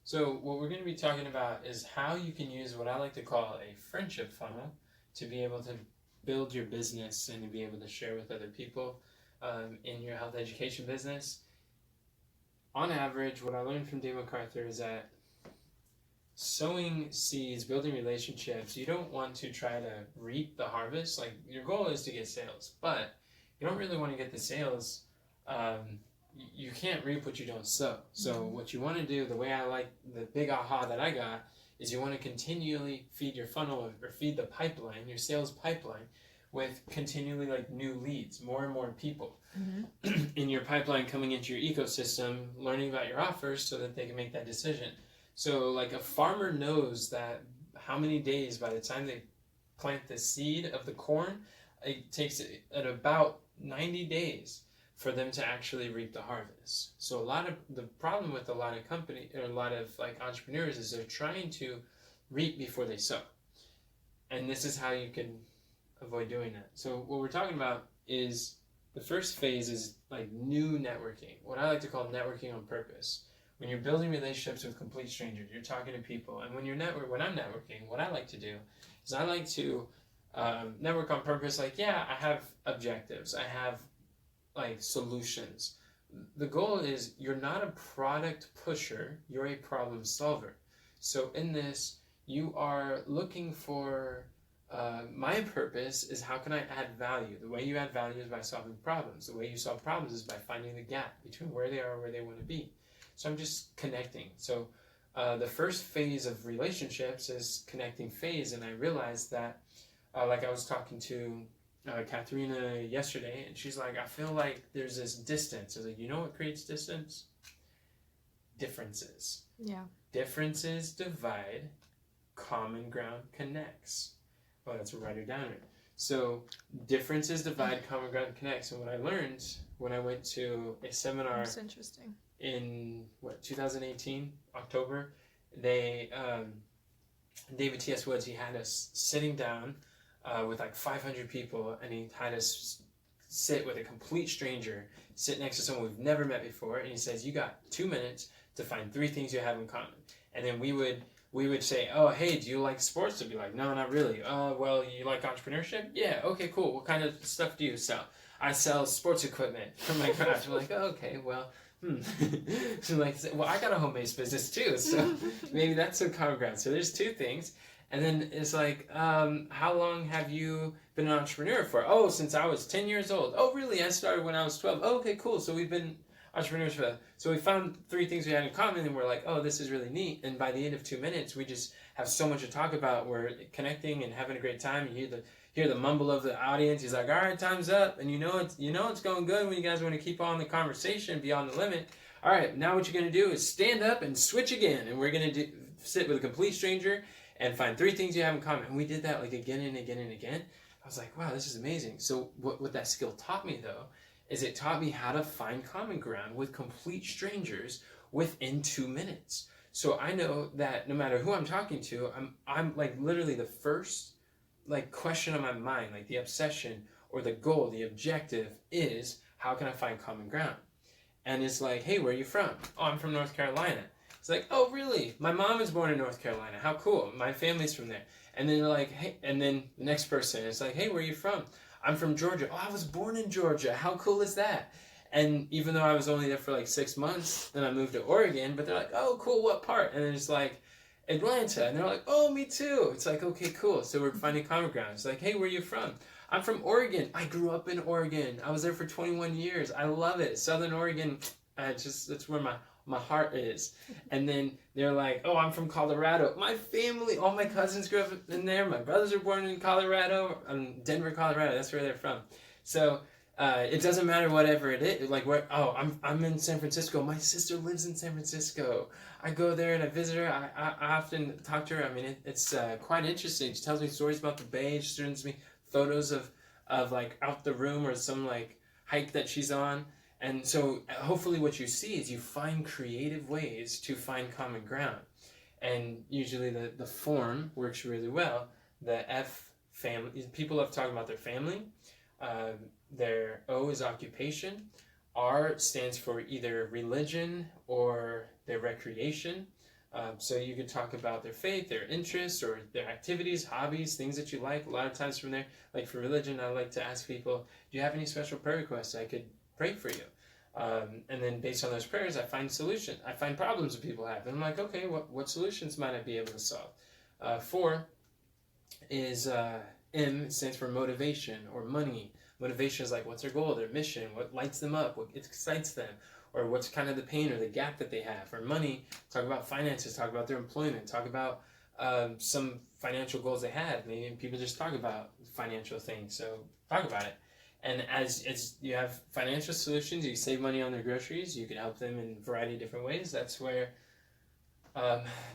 So what we're going to be talking about is how you can use what I like to call a friendship funnel to be able to build your business and to be able to share with other people in your health education business. On average, what I learned from Dave MacArthur is that sowing seeds, building relationships, you don't want to try to reap the harvest. Like, your goal is to get sales, but you don't really want to get the sales. You can't reap what you don't sow. So what you want to do, the way I like, the big aha that I got, is you want to continually feed your funnel or feed the pipeline, your sales pipeline, with continually like new leads, more and more people in your pipeline coming into your ecosystem, learning about your offers so that they can make that decision. So like a farmer knows that how many days by the time they plant the seed of the corn, it takes at about 90 days for them to actually reap the harvest. So the problem with a lot of company or a lot of like entrepreneurs is they're trying to reap before they sow. And this is how you can avoid doing that. So what we're talking about is the first phase is like new networking, what I like to call networking on purpose. When you're building relationships with complete strangers, you're talking to people, and when I'm networking, what I like to do is I like to network on purpose. Like, yeah, I have objectives, I have like solutions. The goal is you're not a product pusher, you're a problem solver. So in this, you are looking for my purpose is how can I add value? The way you add value is by solving problems. The way you solve problems is by finding the gap between where they are and where they want to be. So I'm just connecting. So the first phase of relationships is connecting phase, and I realized that, like I was talking to Katharina yesterday, and she's like, I feel like there's this distance. I was like, you know what creates distance? Differences. Yeah. Differences divide, common ground connects. Oh, that's a writer downer. So differences divide, common ground connects. And what I learned when I went to a seminar, that's interesting, in 2018 October, they David T.S. Woods, he had us sitting down with like 500 people, and he had us sit with a complete stranger, sit next to someone we've never met before, and he says, you got 2 minutes to find 3 things you have in common. And then we would say, oh, hey, do you like sports? They'd be like, no, not really. Well, you like entrepreneurship? Yeah, okay, cool. What kind of stuff do you sell? I sell sports equipment from my garage. We're like, oh, okay, well, so like, well, I got a home-based business too, so maybe that's some common ground. So there's 2 things. And then it's like, how long have you been an entrepreneur for? Oh, since I was 10 years old. Oh, really? I started when I was 12. Oh, okay, cool. So we've been entrepreneurs for that. So we found 3 things we had in common, and we're like, oh, this is really neat. And by the end of 2 minutes, we just have so much to talk about. We're connecting and having a great time. You hear the mumble of the audience. He's like, all right, time's up. And you know it's going good when you guys want to keep on the conversation beyond the limit. All right, now what you're going to do is stand up and switch again. And we're going to sit with a complete stranger and find 3 things you have in common. And we did that like again and again and again. I was like, wow, this is amazing. So what that skill taught me, though, is it taught me how to find common ground with complete strangers within 2 minutes. So I know that no matter who I'm talking to, I'm like literally the first like question on my mind, like the obsession or the goal, the objective is how can I find common ground? And it's like, hey, where are you from? Oh, I'm from North Carolina. It's like, oh, really? My mom was born in North Carolina. How cool. My family's from there. And then they're like, hey, and then the next person is like, hey, where are you from? I'm from Georgia. Oh, I was born in Georgia. How cool is that? And even though I was only there for like 6 months, then I moved to Oregon, but they're like, oh, cool, what part? And then it's like, Atlanta. And they're like, oh, me too. It's like, okay, cool. So we're finding common ground. It's like, hey, where are you from? I'm from Oregon. I grew up in Oregon. I was there for 21 years. I love it. Southern Oregon, that's where my heart is. And then they're like, oh, I'm from Colorado. My family, all my cousins grew up in there. My brothers were born in Colorado, Denver, Colorado. That's where they're from. So it doesn't matter whatever it is. Like, where? Oh, I'm in San Francisco. My sister lives in San Francisco. I go there and I visit her. I often talk to her. I mean, it's quite interesting. She tells me stories about the Bay. She sends me photos of like out the room or some like hike that she's on. And so hopefully what you see is you find creative ways to find common ground. And usually the form works really well. The F, family, people have talked about their family. Their O is occupation. R stands for either religion or their recreation. So you could talk about their faith, their interests, or their activities, hobbies, things that you like. A lot of times from there, like for religion, I like to ask people, do you have any special prayer requests I could pray for you? And then based on those prayers, I find solutions. I find problems that people have. And I'm like, okay, what solutions might I be able to solve? 4 is M stands for motivation or money. Motivation is like, what's their goal, their mission, what lights them up, what excites them, or what's kind of the pain or the gap that they have. Or money, talk about finances, talk about their employment, talk about some financial goals they have. Maybe people just talk about financial things, so talk about it. And as you have financial solutions, you save money on their groceries, you can help them in a variety of different ways. That's where,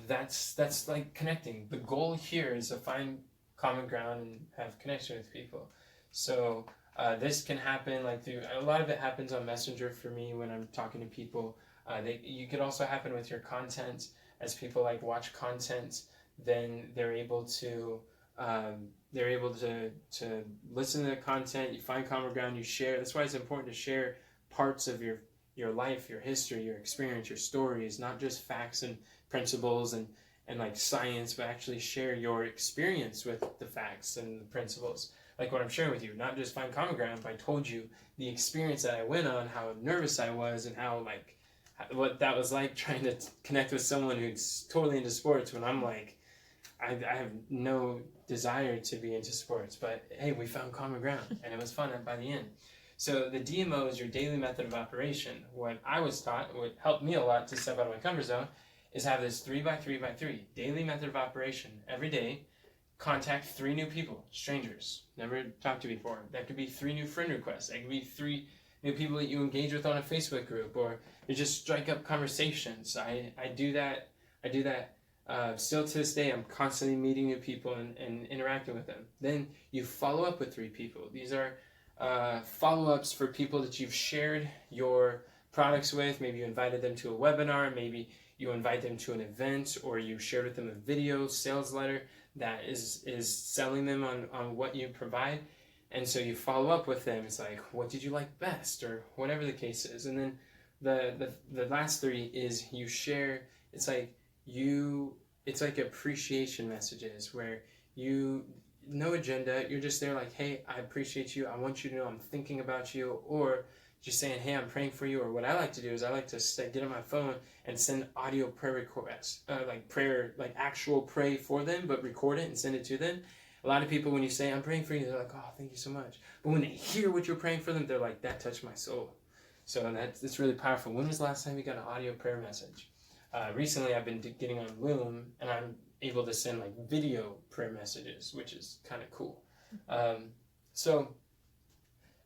that's like connecting. The goal here is to find common ground and have connection with people. So this can happen like through, a lot of it happens on Messenger for me when I'm talking to people. You could also happen with your content. As people like watch content, then they're able to listen to the content. You find common ground, you share. That's why it's important to share parts of your life, your history, your experience, your stories, not just facts and principles and like science, but actually share your experience with the facts and the principles. Like what I'm sharing with you, not just find common ground, but I told you the experience that I went on, how nervous I was, and how like what that was like trying to connect with someone who's totally into sports when I'm like, I have no desire to be into sports, but hey, we found common ground and it was fun by the end. So the DMO is your daily method of operation. What I was taught, what helped me a lot to step out of my comfort zone, is have this 3x3x3 daily method of operation. Every day, contact 3 new people, strangers, never talked to before. That could be 3 new friend requests. That could be 3 new people that you engage with on a Facebook group, or you just strike up conversations. I do that. Still to this day, I'm constantly meeting new people and interacting with them. Then you follow up with 3 people. These are follow-ups for people that you've shared your products with. Maybe you invited them to a webinar. Maybe you invite them to an event, or you shared with them a video sales letter that is selling them on what you provide. And so you follow up with them. It's like, what did you like best, or whatever the case is. And then the last 3 is you share. It's like appreciation messages where no agenda, you're just there like, hey, I appreciate you, I want you to know I'm thinking about you, or just saying, hey, I'm praying for you. Or what I like to do is I like to get on my phone and send audio prayer requests, like actual pray for them, but record it and send it to them. A lot of people, when you say, I'm praying for you, they're like, oh, thank you so much. But when they hear what you're praying for them, they're like, that touched my soul. So that's really powerful. When was the last time you got an audio prayer message? Recently, I've been getting on Loom, and I'm able to send like video prayer messages, which is kind of cool. So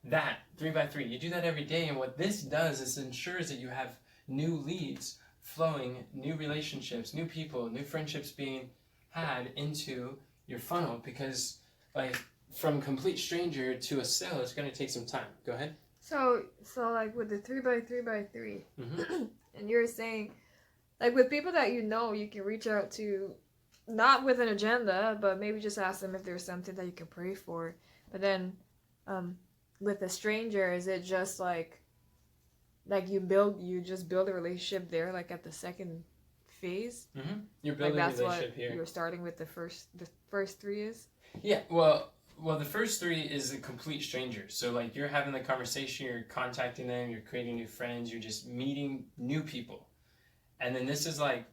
that 3x3, you do that every day, and what this does is ensures that you have new leads flowing, new relationships, new people, new friendships being had into your funnel, because like from complete stranger to a sale, it's going to take some time. Go ahead. So like with the 3x3x3, and you're saying, like with people that you know, you can reach out to, not with an agenda, but maybe just ask them if there's something that you can pray for. But then, with a stranger, is it just like you just build a relationship there, like at the second phase? Mm-hmm. You're building like a relationship here. You're starting with the first 3 is? Yeah, well, the first 3 is a complete stranger. So like you're having the conversation, you're contacting them, you're creating new friends, you're just meeting new people. And then this is like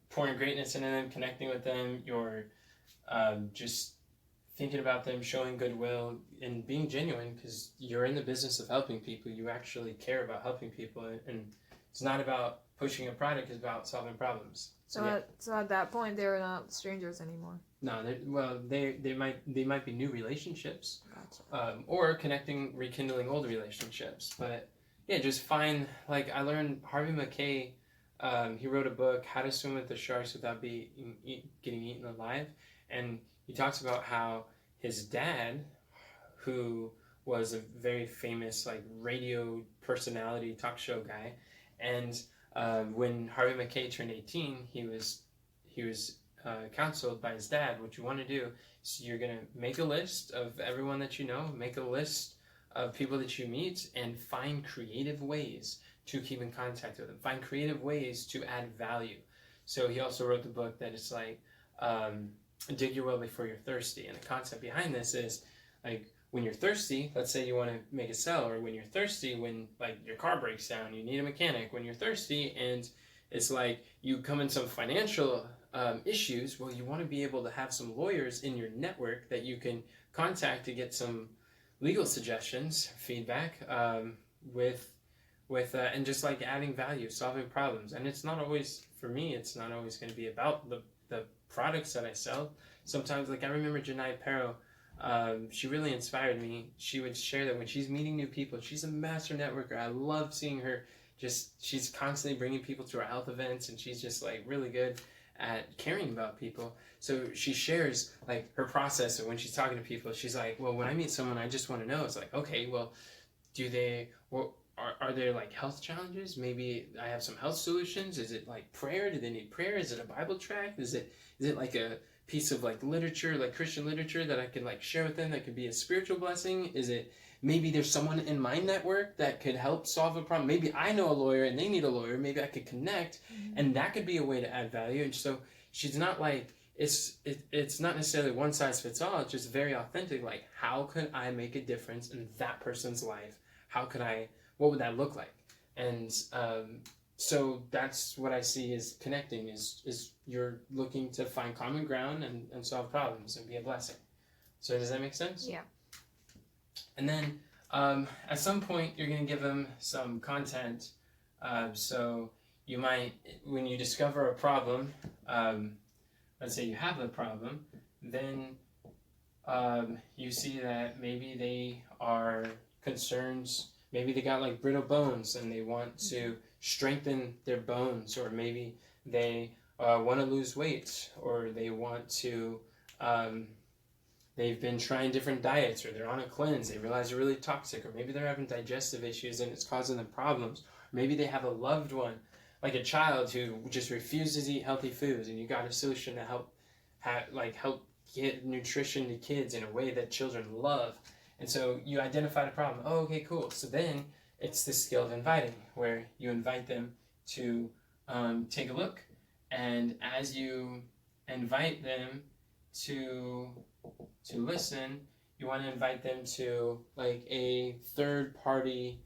pouring greatness into them, connecting with them, you're just thinking about them, showing goodwill, and being genuine, because you're in the business of helping people. You actually care about helping people, and it's not about pushing a product, it's about solving problems. So at that point, they're not strangers anymore. No, they might be new relationships. Gotcha. Or rekindling old relationships. But yeah, just find, like I learned Harvey Mackay, he wrote a book, How to Swim with the Sharks Without Getting Eaten Alive. And he talks about how his dad, who was a very famous like radio personality, talk show guy, and when Harvey Mackay turned 18, he was counseled by his dad. What you want to do is you're going to make a list of everyone that you know, make a list of people that you meet, and find creative ways to keep in contact with them. Find creative ways to add value. So he also wrote the book that it's like, dig your well before you're thirsty. And the concept behind this is like, when you're thirsty, let's say you want to make a sale, or when you're thirsty, when like your car breaks down, you need a mechanic. When you're thirsty and it's like you come in some financial issues, well, you want to be able to have some lawyers in your network that you can contact to get some legal suggestions, feedback, and just like adding value, solving problems. And it's not always, for me, it's not always going to be about the products that I sell. Sometimes, like I remember Janai Pero, she really inspired me. She would share that when she's meeting new people, she's a master networker. I love seeing her. She's constantly bringing people to our health events, and she's just like really good at caring about people. So she shares like her process, and when she's talking to people, she's like, well, when I meet someone, I just want to know. It's like, okay, well, are there like health challenges? Maybe I have some health solutions. Is it like prayer? Do they need prayer? Is it a Bible tract? Is it like a piece of like literature, like Christian literature that I can like share with them that could be a spiritual blessing? Is it maybe there's someone in my network that could help solve a problem? Maybe I know a lawyer and they need a lawyer. Maybe I could connect, and that could be a way to add value. And so she's not like, it's not necessarily one size fits all. It's just very authentic. Like, how could I make a difference in that person's life? What would that look like? And so that's what I see as connecting is you're looking to find common ground and solve problems and be a blessing. So does that make sense? Yeah. And then at some point you're going to give them some content. So you might, when you discover a problem, let's say you have a problem, then you see that maybe they are concerned. Maybe they got like brittle bones and they want to strengthen their bones, or maybe they want to lose weight, or they want to, they've been trying different diets, or they're on a cleanse, they realize they're really toxic, or maybe they're having digestive issues and it's causing them problems. Or maybe they have a loved one, like a child who just refuses to eat healthy foods, and you got a solution to help get nutrition to kids in a way that children love. And so you identified a problem. Oh, okay, cool. So then it's the skill of inviting, where you invite them to take a look. And as you invite them to listen, you want to invite them to like a third-party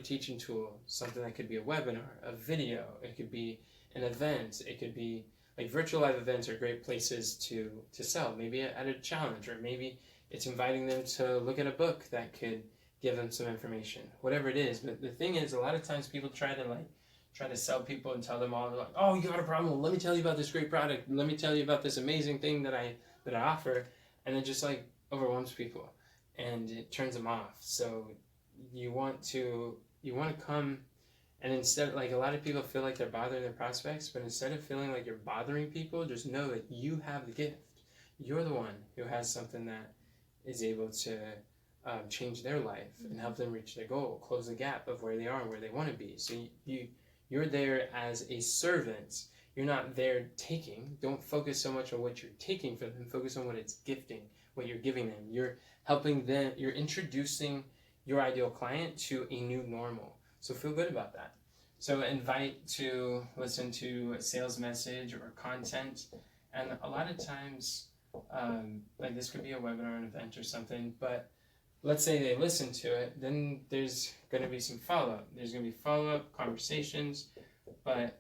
teaching tool, something that could be a webinar, a video, it could be an event, it could be like virtual live events are great places to sell, maybe at a challenge, or maybe it's inviting them to look at a book that could give them some information, whatever it is. But the thing is, a lot of times people try to sell people and tell them all, they're like, oh, you got a problem, well, let me tell you about this great product, let me tell you about this amazing thing that I offer, and it just like overwhelms people and it turns them off. So you want to come, and instead, like, a lot of people feel like they're bothering their prospects, but instead of feeling like you're bothering people, just know that you have the gift. You're the one who has something that is able to change their life and help them reach their goal, close the gap of where they are and where they want to be. So you're there as a servant. You're not there taking. Don't focus so much on what you're taking from them. Focus on what it's gifting, what you're giving them. You're helping them. You're introducing your ideal client to a new normal. So feel good about that. So invite to listen to a sales message or content. And a lot of times, like this could be a webinar, an event or something, but let's say they listen to it, then there's going to be some follow-up. There's going to be follow-up conversations, but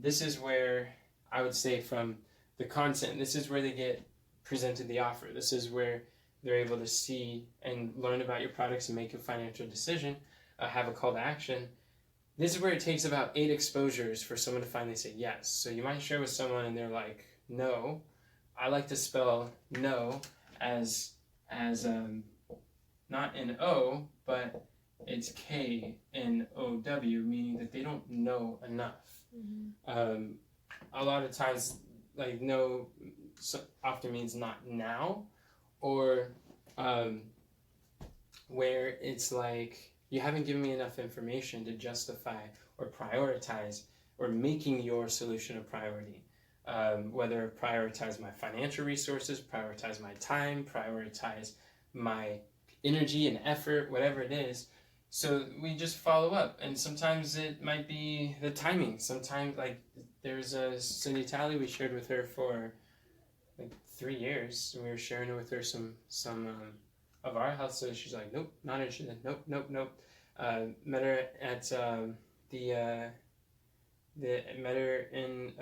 this is where I would say from the content, this is where they get presented the offer. This is where they're able to see and learn about your products and make a financial decision, have a call to action. This is where it takes about 8 exposures for someone to finally say yes. So you might share with someone and they're like, no. I like to spell no as not an O, but it's K-N-O-W, meaning that they don't know enough. Mm-hmm. A lot of times, like no often means not now, or where it's like you haven't given me enough information to justify or prioritize or making your solution a priority. Whether prioritize my financial resources, prioritize my time, prioritize my energy and effort, whatever it is, so we just follow up, and sometimes it might be the timing. Sometimes, like, there's a Cindy Talley we shared with her for like 3 years. We were sharing it with her some of our health, so she's like, nope, not interested. Nope. Met her at met her in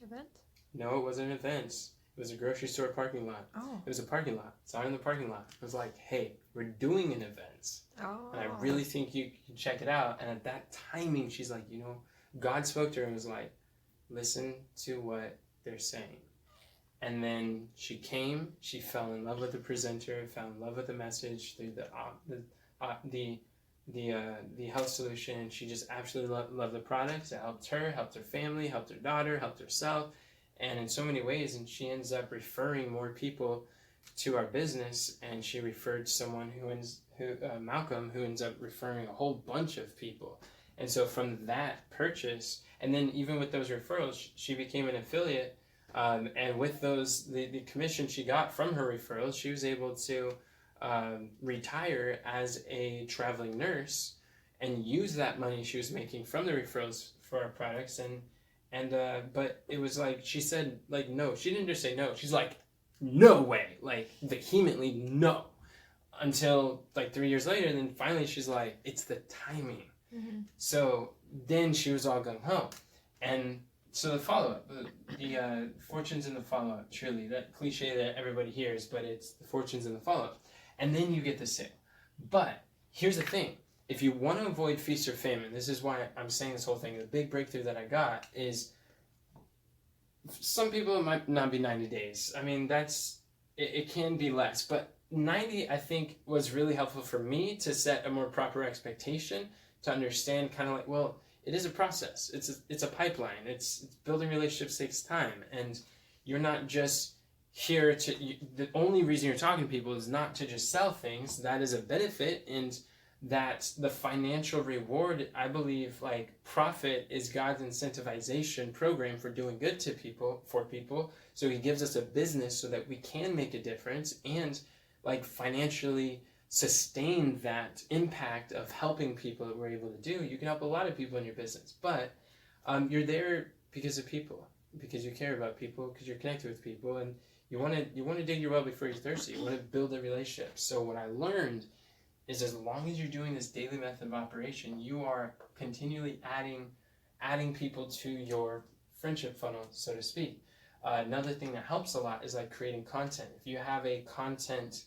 Event? No, it wasn't an event. It was a grocery store parking lot. Oh. It was a parking lot. It's out in the parking lot. I was like, hey, we're doing an event. Oh. And I really think you can check it out. And at that timing, she's like, God spoke to her and was like, listen to what they're saying. And then she came, she fell in love with the presenter, fell in love with the message through the health solution, and she just absolutely loved the products. It helped her family, helped her daughter, helped herself, and in so many ways. And she ends up referring more people to our business, and she referred someone Malcolm, who ends up referring a whole bunch of people. And so from that purchase, and then even with those referrals, she became an affiliate. And with those, the commission she got from her referrals, she was able to retire as a traveling nurse and use that money she was making from the referrals for our products. But it was like, she said, like, no. She didn't just say no. She's like, no way. Like, vehemently no. Until like 3 years later, and then finally she's like, it's the timing. Mm-hmm. So then she was all gung-ho. And so the follow-up, the fortunes in the follow-up, truly, that cliche that everybody hears, but it's the fortunes in the follow-up. And then you get the sale. But here's the thing. If you want to avoid feast or famine, this is why I'm saying this whole thing, the big breakthrough that I got is, some people, it might not be 90 days. I mean, it can be less, but 90, I think, was really helpful for me to set a more proper expectation, to understand kind of like, well, it is a process. It's a pipeline. It's building relationships takes time, and you're not just here the only reason you're talking to people is not to just sell things. That is a benefit, and that the financial reward, I believe, like, profit is God's incentivization program for doing good to people, for people. So he gives us a business so that we can make a difference and, like, financially sustain that impact of helping people that we're able to do. You can help a lot of people in your business, but you're there because of people, because you care about people, because you're connected with people, and you want to dig your well before you're thirsty. You want to build a relationship. So what I learned is, as long as you're doing this daily method of operation, you are continually adding people to your friendship funnel, so to speak. Another thing that helps a lot is like creating content. If you have a content,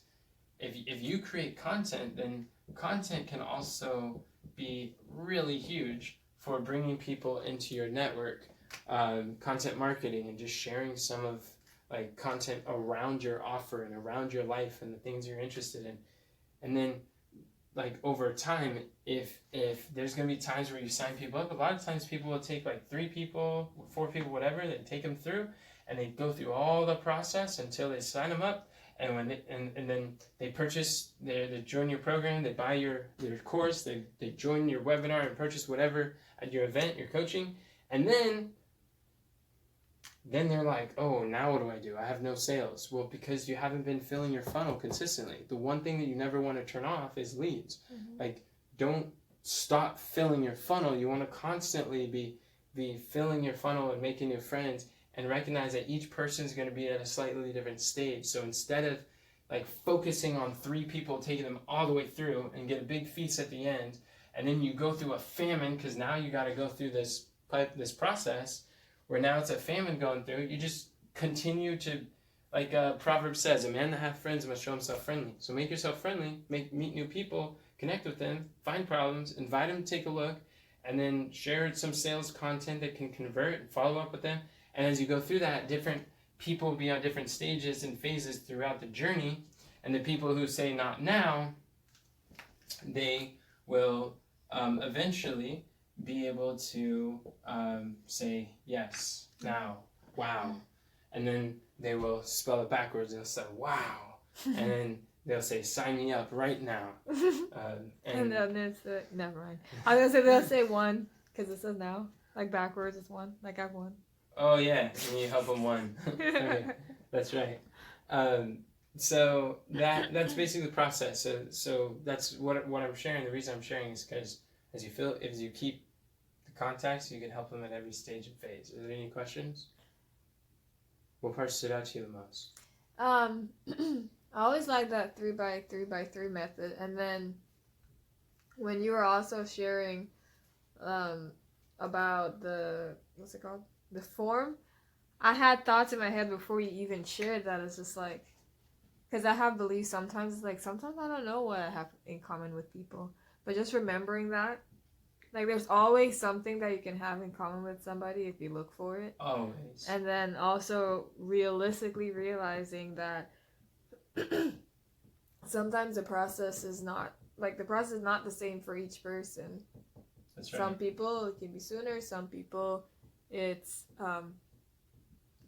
if you create content, then content can also be really huge for bringing people into your network. Content marketing and just sharing some of, like, content around your offer and around your life and the things you're interested in. And then, like, over time, if there's going to be times where you sign people up, a lot of times people will take like 3 people, 4 people, whatever, they take them through, and they go through all the process until they sign them up. And when and then they purchase, they join your program, they buy your course, they join your webinar and purchase whatever at your event, your coaching, and then they're like, oh, now what do I do? I have no sales. Well, because you haven't been filling your funnel consistently. The one thing that you never want to turn off is leads. Mm-hmm. Like, don't stop filling your funnel. You want to constantly be filling your funnel and making new friends, and recognize that each person is going to be at a slightly different stage. So instead of like focusing on 3 people, taking them all the way through and get a big feast at the end, and then you go through a famine because now you got to go through this process where now it's a famine going through, you just continue to, like Proverbs says, a man that hath friends must show himself friendly. So make yourself friendly, meet new people, connect with them, find problems, invite them to take a look, and then share some sales content that can convert and follow up with them. And as you go through that, different people will be on different stages and phases throughout the journey. And the people who say not now, they will eventually be able to say yes, now, wow. And then they will spell it backwards and say, wow. And then they'll say, sign me up right now. And then it's, never mind. I was going to say, they'll say 1, because it says now. Like backwards, it's 1. Like I've 1. Oh, yeah. And you help them 1. Okay. That's right. So that's basically the process. So that's what I'm sharing. The reason I'm sharing is because as you keep the contacts, you can help them at every stage and phase. Are there any questions? What part stood out to you the most? I always like that 3x3x3 method, and then when you were also sharing about the what's it called, the form, I had thoughts in my head before you even shared that. It's just like, because I have beliefs sometimes, like sometimes I don't know what I have in common with people, but just remembering that, like there's always something that you can have in common with somebody if you look for it. Always. And then also realistically realizing that sometimes the process is not the same for each person. That's right. Some people it can be sooner, some people it's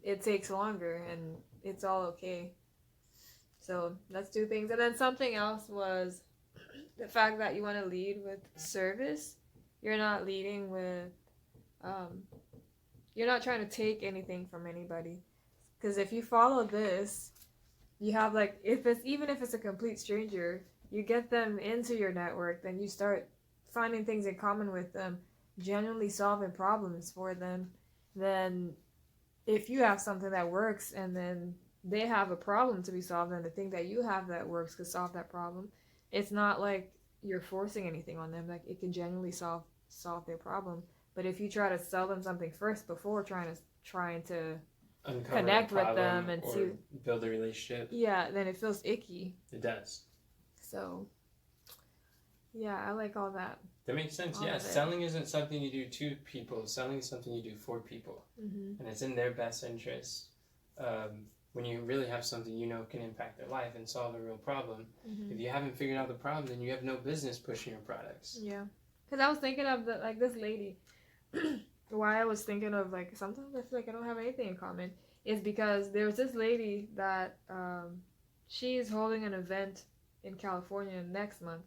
it takes longer, and it's all okay. So that's two things. And then something else was the fact that you want to lead with service. You're not leading with you're not trying to take anything from anybody, because if you follow this, you have like, if it's a complete stranger, you get them into your network, then you start finding things in common with them, genuinely solving problems for them. Then if you have something that works and then they have a problem to be solved, and the thing that you have that works could solve that problem, it's not like you're forcing anything on them. Like, it can genuinely solve their problem. But if you try to sell them something first before trying to Uncover connect with them and or see, build a relationship. yeah, then it feels icky. It does. So yeah, I like all that. That makes sense. All Yeah, of it. selling isn't something you do to people. Selling is something you do for people, and it's in their best interest. When you really have something you know can impact their life and solve a real problem. If you haven't figured out the problem, then you have no business pushing your products. Yeah, because I was thinking of this lady. Why I was thinking of, like, sometimes I feel like I don't have anything in common is because there was this lady that she's holding an event in California next month,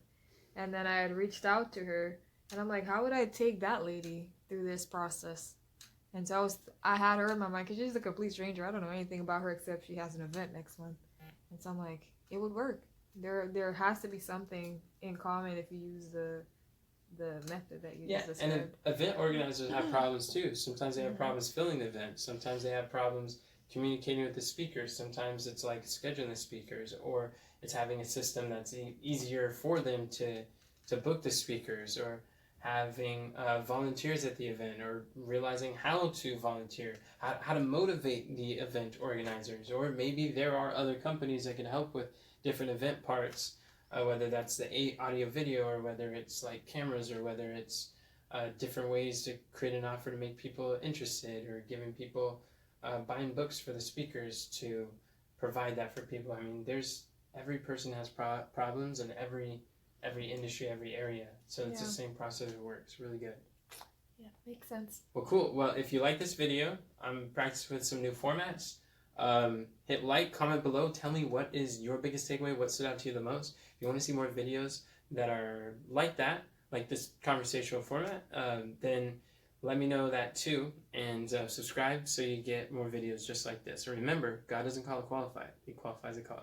and then I had reached out to her, and I'm like, how would I take that lady through this process? And so I had her in my mind, because she's a complete stranger. I don't know anything about her except she has an event next month, and so I'm like, it would work. There has to be something in common if you use the method that you just described. And event organizers have problems too. Sometimes they have problems filling the event. Sometimes they have problems communicating with the speakers. Sometimes it's like scheduling the speakers, or it's having a system that's easier for them to book the speakers, or having volunteers at the event, or realizing how to volunteer, how to motivate the event organizers. Or maybe there are other companies that can help with different event parts. Whether that's the audio video, or whether it's like cameras, or whether it's different ways to create an offer to make people interested, or giving people buying books for the speakers to provide that for people. I mean, every person has problems in every industry, every area. So it's the same process of work. It's really good. Yeah, makes sense. Well, cool. Well, if you like this video, I'm practicing with some new formats. Hit like, comment below, tell me what is your biggest takeaway, what stood out to you the most. If you want to see more videos that are like that, like this conversational format, then let me know that too, and subscribe so you get more videos just like this. And remember, God doesn't call a qualified, He qualifies a called.